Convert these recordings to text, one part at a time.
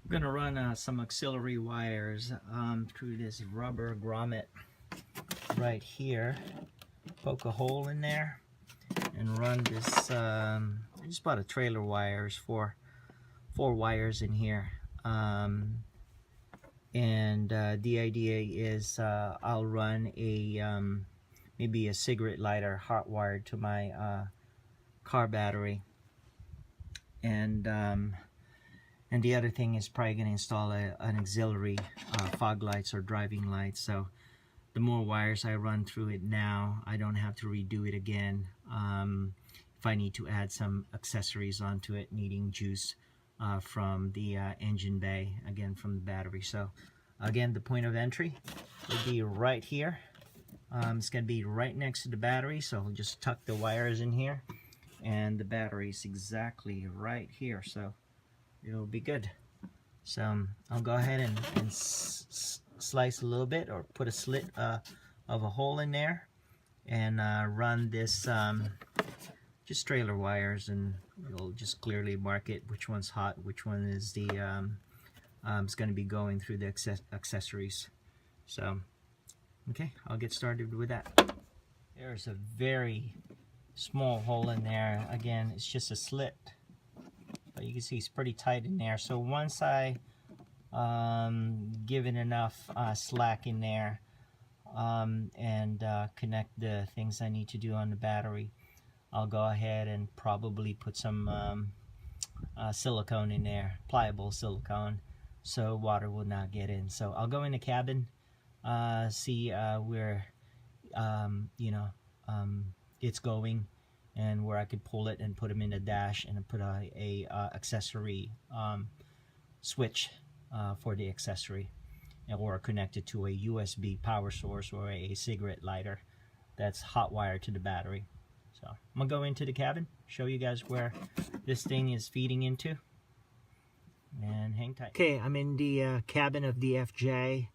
I'm gonna run some auxiliary wires through this rubber grommet right here. Poke a hole in there and run this. I just bought a trailer wires for 4 wires in here, and the idea is I'll run a maybe a cigarette lighter hot wired to my car battery, and the other thing is probably going to install an auxiliary fog lights or driving lights. So the more wires I run through it now, I don't have to redo it again. If I need to add some accessories onto it, needing juice from the engine bay, again from the battery. So again, the point of entry will be right here. It's going to be right next to the battery, so I'll just tuck the wires in here, and the battery is exactly right here, so it'll be good. So I'll go ahead and slice a little bit, or put a slit of a hole in there, and run this just trailer wires, and it'll just clearly mark it which one's hot, which one is the it's going to be going through the accessories. So okay, I'll get started with that. There's a very small hole in there. Again, it's just a slit, but you can see it's pretty tight in there. So once I give it enough slack in there and connect the things I need to do on the battery, I'll go ahead and probably put some silicone in there, pliable silicone, so water will not get in. So I'll go in the cabin, see where it's going, and where I could pull it and put them in the dash, and put a accessory switch for the accessory, or connect it to a USB power source or a cigarette lighter that's hot wired to the battery. So I'm gonna go into the cabin, show you guys where this thing is feeding into, and hang tight. Okay, I'm in the cabin of the FJ,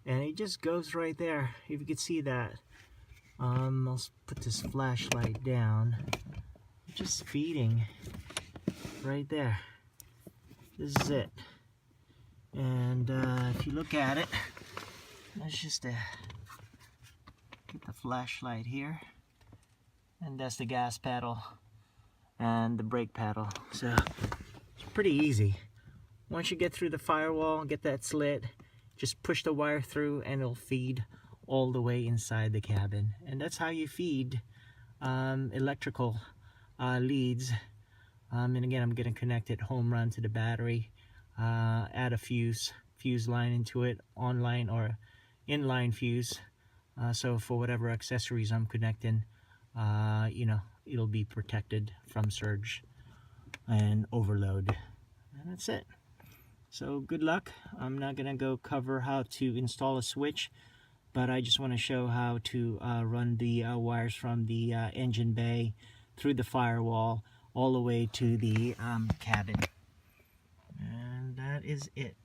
and it just goes right there, if you could see that. I'll put this flashlight down. Just feeding right there. This is it. And if you look at it, that's just get the flashlight here, and that's the gas pedal and the brake pedal. So it's pretty easy. Once you get through the firewall, get that slit, just push the wire through, and it'll feed all the way inside the cabin. And that's how you feed electrical leads. And again, I'm going to connect it home run to the battery, add a fuse line into it, online or inline fuse, so for whatever accessories I'm connecting, it'll be protected from surge and overload. And that's it. So good luck. I'm not gonna go cover how to install a switch, but I just want to show how to run the wires from the engine bay through the firewall all the way to the cabin. And that is it.